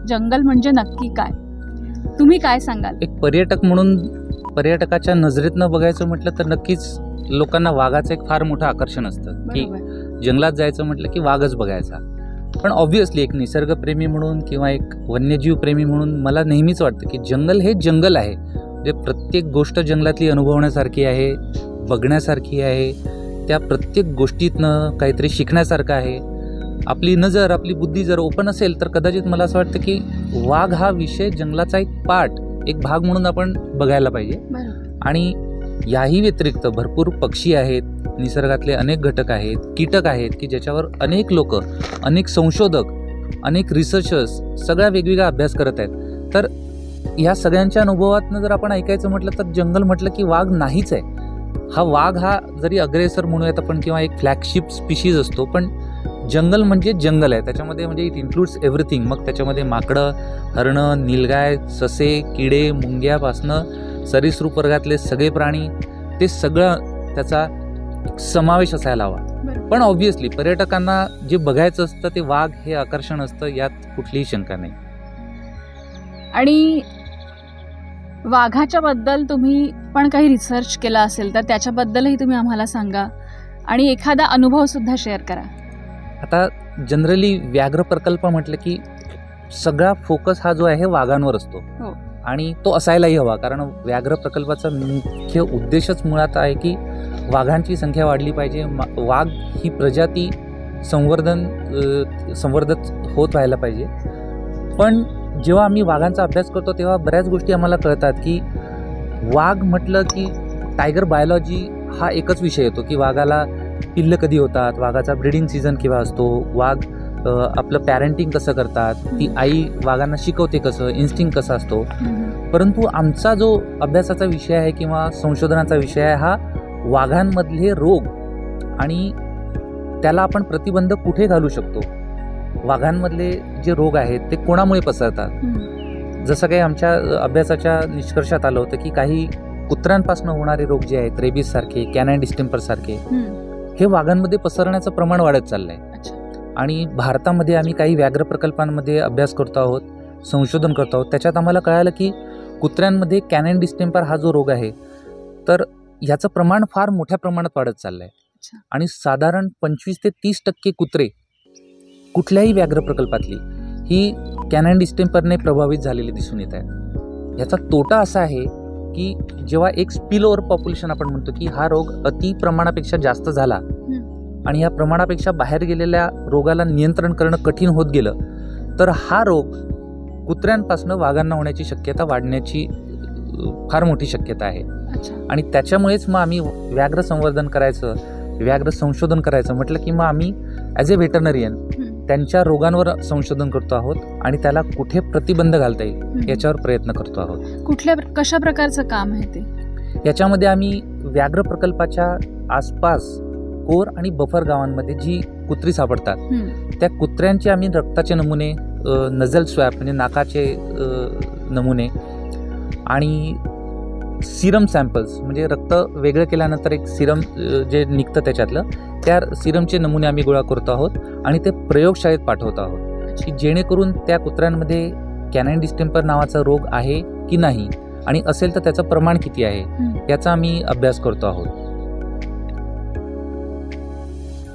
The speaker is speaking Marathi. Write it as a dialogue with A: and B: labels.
A: जंगल म्हणजे नक्की काय? तुम्ही काय सांगाल?
B: एक पर्यटक म्हणून पर्यटकाच्या नजरेतनं बघायचं म्हटलं तर नक्कीच लोकांना वाघाचं एक फार मोठं आकर्षण असतं की जंगलात जायचं म्हटलं की वाघच बघायचा. पण ऑब्व्हियसली एक निसर्गप्रेमी म्हणून किंवा एक वन्यजीव प्रेमी म्हणून मला नेहमीच वाटतं की जंगल हे जंगल आहे. म्हणजे प्रत्येक गोष्ट जंगलातली अनुभवण्यासारखी आहे, बघण्यासारखी आहे. त्या प्रत्येक गोष्टीतनं काहीतरी शिकण्यासारखं आहे. आपली नजर, आपली बुद्धी जर ओपन असेल तर कदाचित मला असं वाटतं की वाघ हा विषय जंगलाचा एक पार्ट, एक भाग म्हणून आपण बघायला पाहिजे. आणि याही व्यतिरिक्त भरपूर पक्षी आहेत, निसर्गातले अनेक घटक आहेत, कीटक आहेत की ज्याच्यावर अनेक लोक, अनेक संशोधक, अनेक रिसर्चर्स सगळ्या वेगवेगळा अभ्यास करत आहेत. तर या सगळ्यांच्या अनुभवातनं जर आपण ऐकायचं म्हटलं तर जंगल म्हटलं की वाघ नाहीच आहे. हा वाघ हा जरी अग्रेसर म्हणूयात आपण किंवा एक फ्लॅगशिप स्पीशीज असतो, पण जंगल म्हणजे जंगल आहे. त्याच्यामध्ये म्हणजे इट इन्क्लूड्स एव्हरीथिंग. मग त्याच्यामध्ये माकडं, हरणं, नीलगाय, ससे, किडे, मुंग्यापासनं सरीसृप वर्गातले सगळे प्राणी, ते सगळं त्याचा समावेश असायला हवा. पण ऑब्व्हियसली पर्यटकांना जे बघायचं असतं ते वाघ हे आकर्षण असतं, यात कुठलीही शंका नाही.
A: आणि वाघाच्या बद्दल तुम्ही पण काही रिसर्च केला असेल तर त्याच्याबद्दलही तुम्ही आम्हाला सांगा आणि एखादा अनुभव सुद्धा शेअर करा.
B: आता जनरली व्याघ्र प्रकल्प म्हटलं की सगळा फोकस हा जो आहे वाघांवर असतो. आणि तो असायलाही हवा, कारण व्याघ्र प्रकल्पाचा मुख्य उद्देशच मुळात आहे की वाघांची संख्या वाढली पाहिजे. वाघ ही प्रजाती संवर्धित होत व्हायला पाहिजे. पण जेव्हा आम्ही वाघांचा अभ्यास करतो तेव्हा बऱ्याच गोष्टी आम्हाला कळतात की वाघ म्हटलं की टायगर बायोलॉजी हा एकच विषय येतो की वाघाला पिल्लं कधी होतात, वाघाचा ब्रीडिंग सीझन केव्हा असतो, वाघ आपलं पॅरेंटिंग कसं करतात, ती आई वाघांना शिकवते कसं, इन्स्टिंक्ट कसा असतो. परंतु आमचा जो अभ्यासाचा विषय आहे किंवा संशोधनाचा विषय आहे हा वाघांमधले रोग आणि त्याला आपण प्रतिबंध कुठे घालू शकतो. वाघांमधले जे रोग आहेत ते कोणामुळे पसरतात. जसं काही आमच्या अभ्यासाच्या निष्कर्षात आलं होतं की काही कुत्र्यांपासून होणारे रोग जे आहेत, रेबीज सारखे, कॅनाइन डिस्टेंपर सारखे, हे वाघांमध्ये पसरण्याचं प्रमाण वाढत चाललंय. आणि भारतामध्ये आम्ही काही व्याघ्र प्रकल्पांमध्ये अभ्यास करतो आहोत, संशोधन करतो आहोत. त्याच्यात आम्हाला कळालं की कुत्र्यांमध्ये कॅनाइन डिस्टेंपर हा जो रोग आहे तर ह्याचं प्रमाण फार मोठ्या प्रमाणात वाढत चाललंय. आणि साधारण 25 ते 30% कुत्रे कुठल्याही व्याघ्र प्रकल्पातली ही कॅनाइन डिस्टेंपरने प्रभावित झालेली दिसून येत आहेत. याचा तोटा असा आहे की जेव्हा एक स्पिल ओव्हर पॉप्युलेशन आपण म्हणतो की हा रोग अति प्रमाणापेक्षा जास्त झाला आणि या प्रमाणापेक्षा बाहेर गेलेल्या रोगाला नियंत्रण करणं कठीण होत गेलं तर हा रोग कुत्र्यांपासून वाघांना होण्याची शक्यता वाढण्याची फार मोठी शक्यता आहे. आणि त्याच्यामुळेच मग आम्ही व्याघ्र संवर्धन करायचं, व्याघ्र संशोधन करायचं म्हटलं की मग आम्ही ॲज अ व्हेटरनरियन त्यांच्या रोगांवर संशोधन करतो आहोत आणि त्याला कुठे प्रतिबंध घालता येईल याच्यावर प्रयत्न करतो आहोत.
A: कशा प्रकारचं काम आहे ते?
B: याच्यामध्ये आम्ही व्याघ्र प्रकल्पाच्या आसपास कोर आणि बफर गावांमध्ये जी कुत्री सापडतात त्या कुत्र्यांचे आम्ही रक्ताचे नमुने, नजल स्वॅब म्हणजे नाकाचे नमुने आणि सिरम सॅम्पल्स म्हणजे रक्त वेगळं केल्यानंतर एक सिरम जे निघतं त्याच्यातलं, त्या सिरमचे नमुने आम्ही गोळा करतो आहोत आणि ते प्रयोगशाळेत पाठवतो आहोत की जेणेकरून त्या कुत्र्यांमध्ये कॅनाइन डिस्टेंपर नावाचा रोग आहे की नाही आणि असेल तर त्याचं प्रमाण किती आहे याचा आम्ही अभ्यास करतो आहोत.